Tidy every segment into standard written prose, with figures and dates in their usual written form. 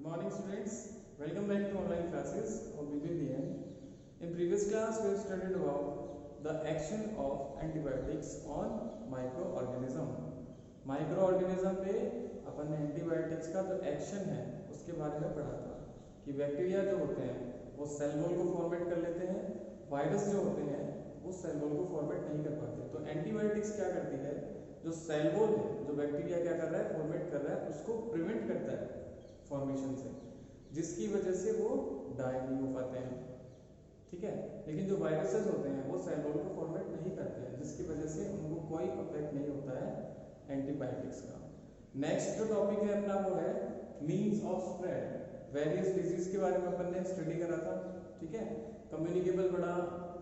morning students, welcome back to online classes of BBBN. In previous class we have studied about the action of antibiotics on microorganism. Microorganism पे अपन ने antibiotics का जो action है उसके बारे में पढ़ा था कि बैक्टीरिया जो होते हैं वो सेल वॉल को फॉर्मेट कर लेते हैं, वायरस जो होते हैं वो सेल वॉल को फॉर्मेट नहीं कर पाते। तो एंटीबायोटिक्स क्या करती है, जो सेल वॉल है जो बैक्टीरिया क्या कर रहा है फॉर्मेट कर रहा है उसको प्रिवेंट करता है फॉर्मेशन से, जिसकी वजह से वो डाई नहीं हो पाते हैं। ठीक है, लेकिन जो वायरसेस होते हैं वो सेल वॉल को फॉर्मेट नहीं करते हैं, जिसकी वजह से उनको कोई इफेक्ट नहीं होता है एंटीबायोटिक्स का। नेक्स्ट जो टॉपिक है अपना वो है means of spread. Various disease के बारे में अपन ने स्टडी करा था। ठीक है, कम्युनिकेबल पढ़ा,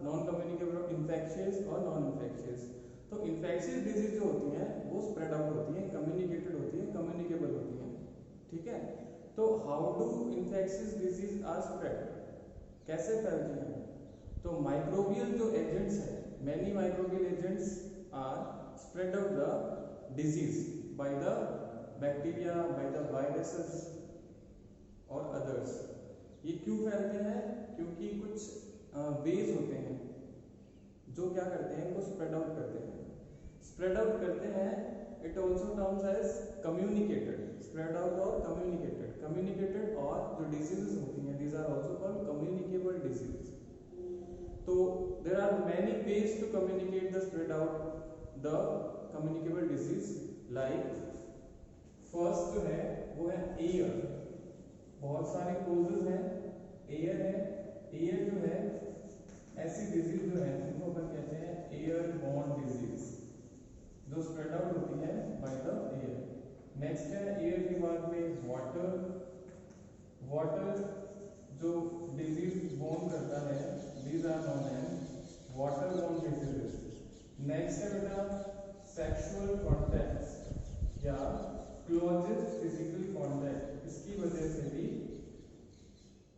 नॉन कम्युनिकेबल, इन्फेक्शियस और नॉन इन्फेक्शियस। तो इन्फेक्शियस डिजीज जो होती हैं वो स्प्रेड आउट होती हैं, कम्युनिकेटेड होती है, कम्युनिकेबल होती हैं। ठीक है, तो how do infectious disease are spread, कैसे फैलती हैं? तो माइक्रोबियल जो एजेंट्स हैं, many microbial agents are spread out the disease by the bacteria, by the viruses और अदर्स। ये क्यों फैलते हैं? क्योंकि कुछ वेज होते हैं जो क्या करते हैं, इनको स्प्रेड आउट करते हैं। स्प्रेड आउट करते हैं, it also terms as communicated, spread out और कम्युनिकेटेड। कम्युनिकेटेड और जो डिजीजेस होती हैं these are also called communicable disease. तो there are many ways to communicate the spread out the communicable disease. Like first जो है वो है एयर। बहुत सारे कोजेस हैं, एयर है। एयर जो है ऐसी डिजीज जो है जिनको अपन कहते हैं एयर बॉर्न डिजीज, जो स्प्रेड आउट होती है बाय द एयर। नेक्स्ट है एयर के बाद में वाटर। वाटर जो डिजीज बॉर्न करता है these are known as water borne diseases. Next है बेटा सेक्सुअल कॉन्टैक्ट या क्लोजेस्ट फिजिकल कॉन्टैक्ट, इसकी वजह से भी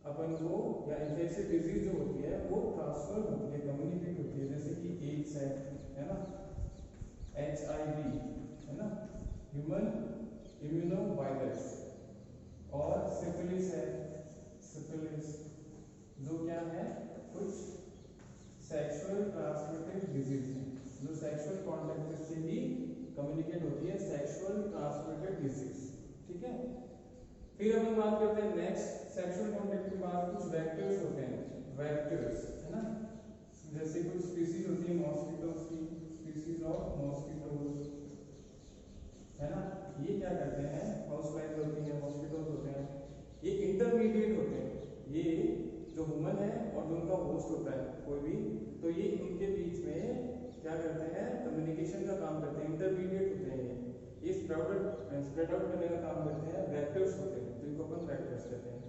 अपन को या इन्फेक्शियस डिजीज जो होती है वो ट्रांसफर होती है, कम्युनिकेट होती है। जैसे कि एड्स है ना, HIV है ना, ह्यूमन इम्यूनो वायरस, और सिफिलिस है। सिफिलिस जो क्या है, कुछ सेक्सुअल ट्रांसमिटेड डिजीज है जो सेक्सुअल कॉन्टैक्ट से ही कम्युनिकेट होती है, सेक्सुअल ट्रांसमिटेड डिजीज। ठीक है, फिर अपन बात करते हैं नेक्स्ट सेक्सुअल कॉन्टैक्ट के बाद कुछ वेक्टर्स होते हैं, वेक्टर्स है ना, जैसे कुछ स्पीसीज होती है मॉस्किटोज की, स्पीसीज ऑफ मॉस्किटोज है ना। ये क्या करते हैं, हाउस फ्लाइज होती हैं, मॉस्किटोज होते हैं, ये इंटरमीडिएट होते हैं। ये जो ह्यूमन है और जो उनका होस्ट होता है कोई भी, तो ये उनके बीच में क्या करते हैं, कम्युनिकेशन का काम करते हैं, इंटरमीडिएट होते हैं। ये स्प्रेड आउट करने का काम करते हैं, वेक्टर्स होते हैं जिनको अपन वेक्टर्स कहते हैं।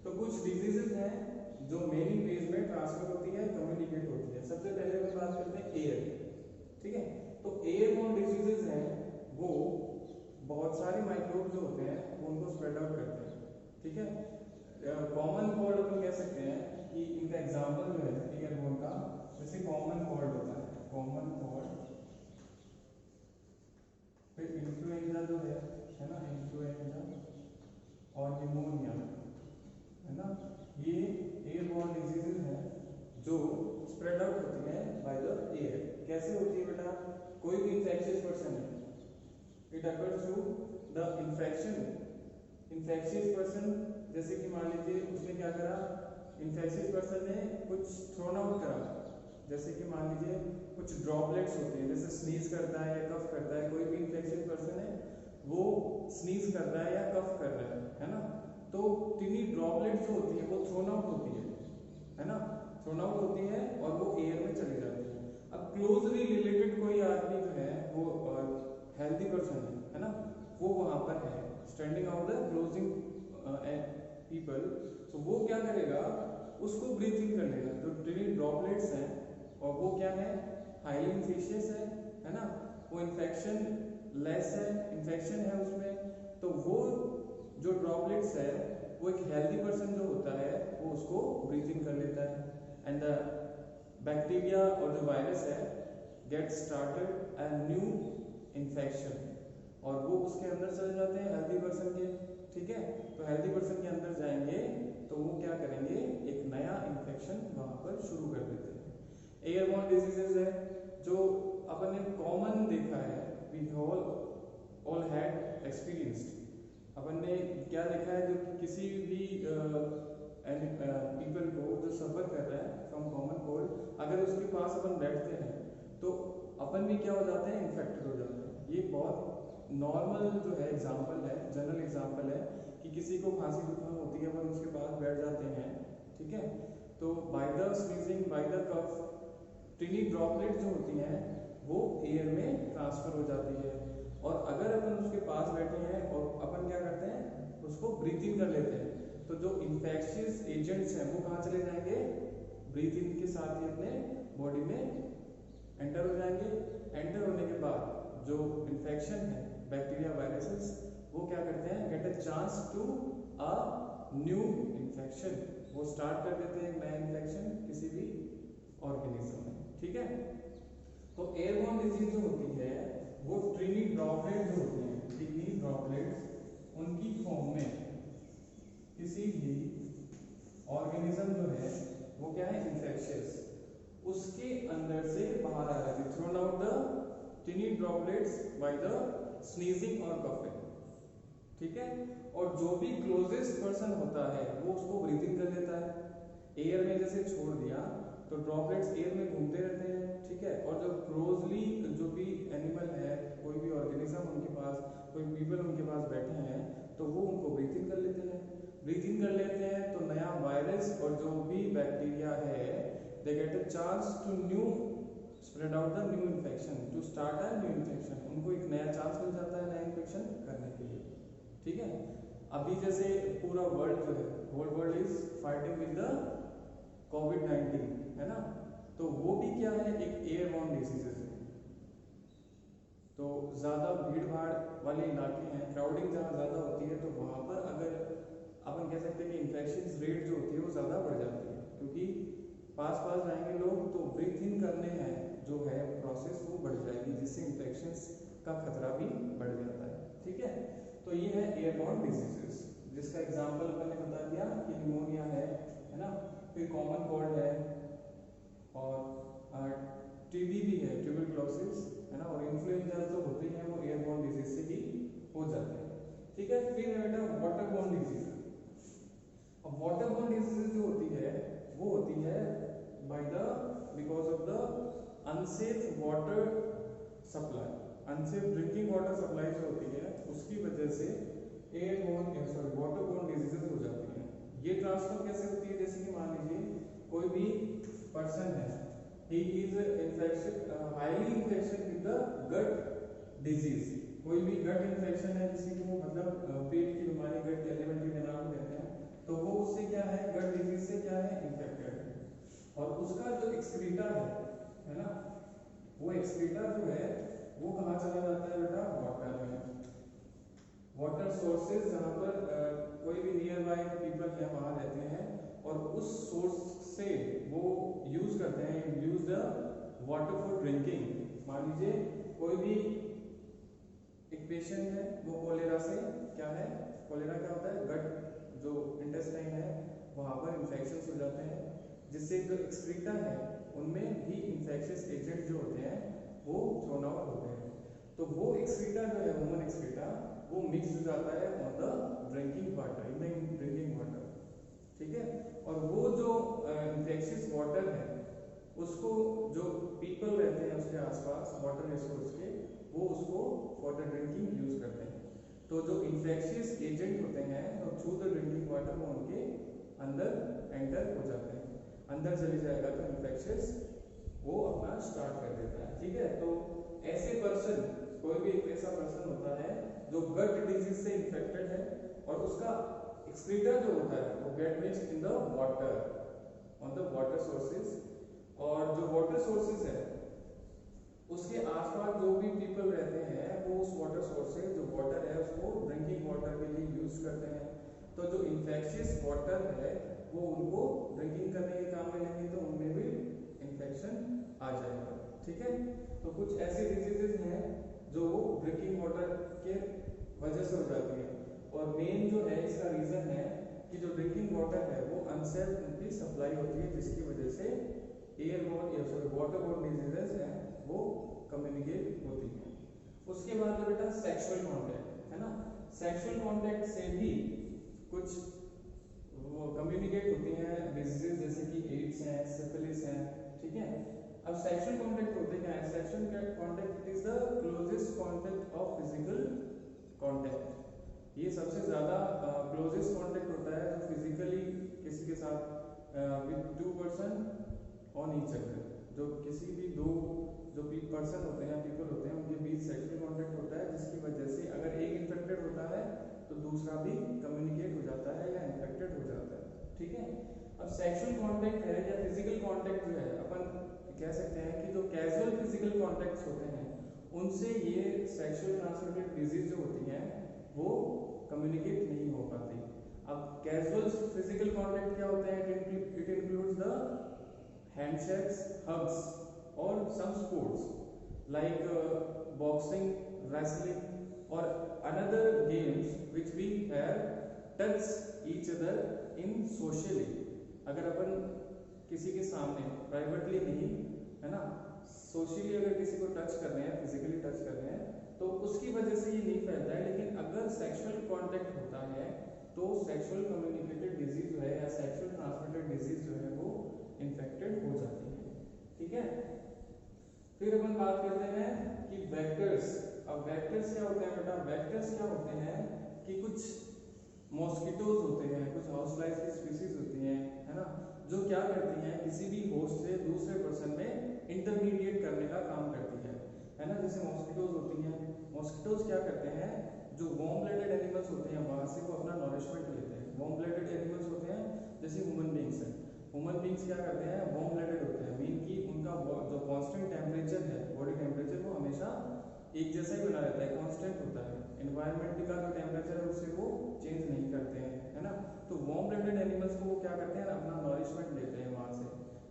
तो कुछ डिजीजेस हैं जो मेनी वेज में ट्रांसफर होती है, कम्युनिकेट होती है। सबसे पहले अपन बात करते हैं एयर। ठीक है, तो एयरबोर्न डिजीजेस हैं वो बहुत सारे माइक्रोब जो होते हैं वो उनको स्प्रेड आउट करते हैं। ठीक है, कॉमन कोल्ड अपन कह सकते हैं कि इनका एग्जांपल जो है एयरबोर्न का, जैसे कॉमन कोल्ड होता है, कॉमन कोल्ड। फिर इन्फ्लुएंजा जो है ना, इन्फ्लुएंजा और निमोनिया है ना, ये एयरबोर्न डिजीजेस हैं जो स्प्रेड आउट होती हैं बाय द एयर। कैसे होती है बेटा, कोई भी इन्फेक्शियस पर्सन है, it occurs through the infectious person. जैसे कि मान लीजिए उसने क्या करा, इन्फेक्शियस पर्सन ने कुछ थ्रोन आउट करा, जैसे कि मान लीजिए कुछ ड्रॉपलेट्स होते हैं, जैसे स्नीज करता है या कफ करता है, कोई भी इन्फेक्शियस पर्सन है वो स्नीज कर रहा है या कफ कर रहा है ना, तो टिनी ड्रॉपलेट्स जो होती है वो थ्रोन आउट होती है ना, थ्रोन आउट होती है और वो एयर में चली जाती है। अब क्लोजली रिलेटेड कोई आदमी जो है वो हेल्दी पर्सन है ना, वो वहां पर है, standing out the closing people, तो वो क्या करेगा, उसको ब्रीथ इन कर लेगा। तो टिनी ड्रॉपलेट्स हैं और वो क्या है, हाईली इन्फेक्शियस है ना, वो इन्फेक्शन लेस है, इन्फेक्शन है उसमें, तो वो जो ड्रॉपलेट्स है वो एक हेल्दी पर्सन जो होता है वो उसको ब्रीथ इन कर लेता है, एंड द बैक्टीरिया और जो वायरस है get started a new infection, और वो उसके अंदर चले जाते हैं हेल्दी पर्सन के। ठीक है। तो हेल्दी पर्सन के अंदर जाएंगे तो वो क्या करेंगे, एक नया इन्फेक्शन वहां पर शुरू कर देते हैं। एयरबॉर्न डिजीजेज है जो अपन ने कॉमन देखा है, वी ऑल हैड एक्सपीरियंस्ड। अपन ने क्या देखा है, जो कि किसी भी पीपल को जो सफर कर रहा है फ्रॉम कॉमन कोल्ड, अगर उसके पास अपन बैठते हैं तो अपन भी क्या हो जाते हैं, इन्फेक्टेड हो जाते हैं। ये बहुत नॉर्मल जो है एग्जाम्पल है, जनरल एग्जाम्पल है कि किसी को खांसी जुकाम होती है, अपन उसके पास बैठ जाते हैं, ठीक है। तो by the sneezing, by the cough, tiny droplet जो होती हैं वो एयर में ट्रांसफर हो जाती है। और अगर अपन उसके पास बैठे हैं और अपन क्या करते हैं, उसको ब्रीथ इन कर लेते हैं, तो जो इन्फेक्शियस एजेंट्स हैं वो कहाँ चले जाएंगे, ब्रीथ इन के साथ ही अपने बॉडी में एंटर हो जाएंगे। एंटर होने के बाद जो इन्फेक्शन है, बैक्टीरिया, वायरसेस, वो क्या करते हैं, get a chance to a new infection, वो स्टार्ट कर देते हैं एक नया इन्फेक्शन किसी भी ऑर्गेनिज्म में, ठीक है। तो एयरबॉर्न डिजीज जो होती है वो ट्रिनी ड्रॉपलेट जो होते हैं, ट्रिनी ड्रॉपलेट्स उनकी फॉर्म में किसी भी ऑर्गेनिज्म जो है वो क्या है, इन्फेक्शियस, उसके अंदर से बाहर आ जाती है, thrown out the टिनी droplets bye the sneezing और कफिंग, ठीक है। और जो भी क्लोजेस्ट पर्सन होता है वो उसको ब्रीथिंग कर लेता है, एयर में जैसे छोड़ दिया तो ड्रॉपलेट्स एयर में घूमते रहते हैं, ठीक है। और जो क्लोजली जो भी एनिमल है, कोई भी ऑर्गेनिज्म उनके पास, कोई पीपल उनके पास बैठे हैं, तो वो उनको ब्रीथिंग कर लेते हैं। ब्रीथिंग कर लेते हैं तो नया वायरस और जो भी बैक्टीरिया है, they get a chance to new spread out the new infection, to start a new infection, उनको एक नया चांस मिल जाता है नया इन्फेक्शन करने के लिए, ठीक है। अभी जैसे पूरा वर्ल्ड जो है, whole world is fighting with the कोविड-19, है ना, तो वो भी क्या है, एक एयरबॉर्न डिजीजेस है। तो ज़्यादा भीड़ भाड़ वाले इलाके हैं, क्राउडिंग जहाँ ज़्यादा होती है, तो वहाँ पर अगर अपन कह सकते हैं कि इन्फेक्शन रेट जो होती है वो ज़्यादा बढ़ जाती है, क्योंकि पास पास जाएंगे लोग तो ब्रीथ इन करने हैं जो है प्रोसेस वो बढ़ जाएगी, जिससे इन्फेक्शंस का खतरा भी बढ़ जाता है, ठीक है। तो ये है एयरबॉर्न डिजीजेस, जिसका एग्जांपल मैंने बता दिया कि निमोनिया है ना, फिर कॉमन कोल्ड है, और टीबी भी है, ट्यूबरकुलोसिस, है ना, और इन्फ्लुएंजा तो होते हैं, वो एयरबॉर्न डिजीज से ही हो जाते हैं, ठीक है। फिर है बेटा वाटरबॉर्न डिजीज। अब वाटरबॉर्न डिजीज जो होती है वो होती है by the because of the unsafe water supply, unsafe drinking water supply जो होती है उसकी वजह से वाटरबॉर्न डिजीजेस हो जाती हैं। ये ट्रांसफर कैसे होती है, जैसे कि मान लीजिए कोई भी पर्सन है, he is highly infection with the gut disease, कोई भी गट इन्फेक्शन है किसी को, मतलब पेट की बीमारी, गट एलिमेंट्री बेनाम कहते हैं, तो वो उससे क्या है, गट डिजीज से क्या है, इन्फेक्टेड है। और उसका जो एक्सक्रीटा है ना, वो एक्सक्रीटा जो है वो कहाँ चला जाता है बेटा, वाटर में। वाटर सोर्सेज जहाँ पर कोई भी नियर बाय पीपल है वहाँ रहते हैं, और उस सोर्स से वो यूज करते हैं, use the water for drinking. मान लीजिए कोई भी एक पेशेंट है, वो कोलेरा से क्या है, कोलेरा क्या होता है, गट जो इंटेस्टाइन है वहाँ पर इन्फेक्शन हो जाते हैं, जिससे जो एक्सक्रीटा है उनमें भी इन्फेक्शियस एजेंट जो होते हैं वो थ्रोन आउट होते हैं। तो वो एक्सक्रीटा जो है, ह्यूमन एक्सक्रीटा, वो मिक्स हो जाता है on the drinking water, in the drinking water, ठीक है। और वो जो इन्फेक्शियस वाटर है उसको जो पीपल रहते हैं उसके आसपास वाटर रिसोर्स के, वो उसको फॉर द ड्रिंकिंग यूज करते हैं। तो जो इन्फेक्शियस एजेंट होते हैं तो थ्रू द ड्रिंकिंग वाटर वो उनके अंदर एंटर हो जाते हैं, अंदर चली जाएगा तो इन्फेक्शियस वो अपना स्टार्ट कर देता है, ठीक है। तो ऐसे पर्सन, कोई भी एक ऐसा पर्सन होता है जो गट डिजीज से इन्फेक्टेड है और उसका एक्सक्रीटा जो होता है वो gate mixed in the water on the water sources, और जो वाटर सोर्सेज है उसके आसपास जो भी पीपल रहते हैं वो उस वाटर सोर्स से जो वाटर है उसको ड्रिंकिंग वाटर के लिए यूज करते हैं। तो जो इन्फेक्शियस वाटर है वो उनको ड्रिंकिंग करने के काम में लेंगे तो उनमें भी इन्फेक्शन आ जाएगा, ठीक है। तो कुछ ऐसी डिजीजेस हैं जो ड्रिंकिंग वाटर के वजह से हो जाती है, और और मेन जो है इसका रीजन है कि जो ड्रिंकिंग वाटर है वो अनसेफ उनकी सप्लाई होती है, जिसकी वजह से एयरबोर्न या सॉरी वाटरबोर्न डिजीजेस हैं वो कम्युनिकेट होती हैं। उसके बाद है बेटा सेक्सुअल कांटेक्ट, है ना। सेक्सुअल कांटेक्ट से भी कुछ वो कम्युनिकेट होती हैं डिजीजेस, जैसे कि एड्स है, सिफिलिस है, ठीक है। अब सेक्सुअल कांटेक्ट होते क्या है? Sexual contact is the closest contact of physical contact. ये सबसे ज़्यादा क्लोजेस्ट कांटेक्ट होता है जो फिजिकली किसी के साथ with two person on each other, जो किसी भी दो जो पर्सन होते हैं, पीपल होते हैं, उनके बीच सेक्सुअल कांटेक्ट होता है, जिसकी वजह से अगर एक इन्फेक्टेड होता है तो दूसरा भी कम्युनिकेट हो जाता है या इन्फेक्टेड हो जाता है, ठीक है। अब सेक्सुअल कांटेक्ट है या फिजिकल कांटेक्ट जो है, अपन कह सकते हैं कि जो कैजुअल फिजिकल कांटेक्ट्स होते हैं उनसे ये सेक्सुअल ट्रांसमिटेड डिजीज जो होती हैं वो कम्युनिकेट नहीं हो पाती। अब कैजुअल फिजिकल कांटेक्ट क्या होते हैं? It includes the handshakes, hugs और some sports like boxing, wrestling और another games which we have touch each other in socially. अगर अपन किसी के सामने प्राइवेटली नहीं, है ना, सोशली अगर किसी को टच कर रहे हैं, फिजिकली टच कर रहे हैं, तो उसकी वजह से ये नहीं फैलता है। लेकिन अगर सेक्सुअल कांटेक्ट होता है तो सेक्सुअल कम्युनिकेटेड डिजीज जो है या सेक्सुअल ट्रांसमिटेड डिजीज जो है वो इन्फेक्टेड हो जाती है, ठीक है। फिर अपन बात करते हैं कि वेक्टर्स। अब वेक्टर्स क्या होते हैं बेटा? वेक्टर्स क्या होते हैं कि कुछ मॉस्किटोज होते हैं, कुछ हाउस फ्लाइज की स्पीसीज होती हैं, है ना, जो क्या करती हैं किसी भी होस्ट से दूसरे पर्सन में इंटरमीडिएट करने का काम करती है ना। जैसे मॉस्किटोज होती हैं, मॉस्किटोज क्या करते हैं, जो वार्म ब्लडेड एनिमल्स होते हैं वहां से वो अपना नॉरिशमेंट लेते हैं। वार्म ब्लडेड एनिमल्स होते हैं जैसे ह्यूमन बींग्स हैं। ह्यूमन बींग्स क्या करते हैं? वार्म ब्लडेड होते हैं, मीन कि उनका जो कांस्टेंट टेम्परेचर है, बॉडी टेम्परेचर, वो हमेशा एक जैसा ही बना रहता है, कांस्टेंट होता है। एनवायरनमेंट का जो टेम्परेचर है उससे वो चेंज नहीं करते हैं, है ना। तो वार्म ब्लडेड एनिमल्स को वो क्या करते हैं? अपना नॉरिशमेंट लेते हैं वहां से,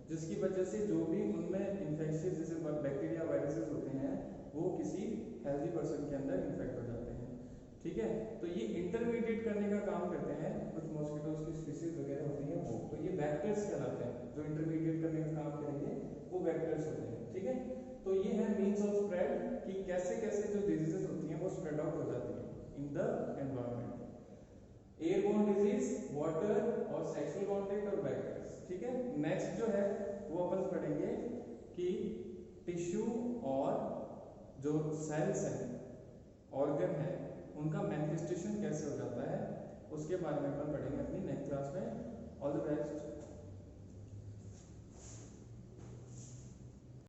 जिसकी वजह से जो भी उनमें इन्फेक्शियस जैसे बैक्टीरिया, वायरसेस होते हैं वो किसी हेल्दी पर्सन के अंदर इन्फेक्ट हो जाते हैं, ठीक है। तो ये इंटरमीडिएट करने का काम करते हैं कुछ मॉस्किटोज की स्पीसीज वगैरह होती हैं वो, तो ये वेक्टर्स कहलाते हैं। जो इंटरमीडिएट करने का काम करेंगे वो वेक्टर्स होते हैं, ठीक है। तो ये है मीन्स ऑफ स्प्रेड कि कैसे कैसे जो डिजीजेस होती हैं वो स्प्रेड आउट हो जाती है in the environment. Airborne disease, water और सेक्सुअल कांटेक्ट और वेक्टर्स, ठीक है। नेक्स्ट जो है वो अपन पढ़ेंगे कि टिश्यू और जो सेल्स हैं, ऑर्गन है, उनका मैनिफेस्टेशन कैसे हो जाता है, उसके बारे में अपन पढ़ेंगे अपनी नेक्स्ट क्लास में।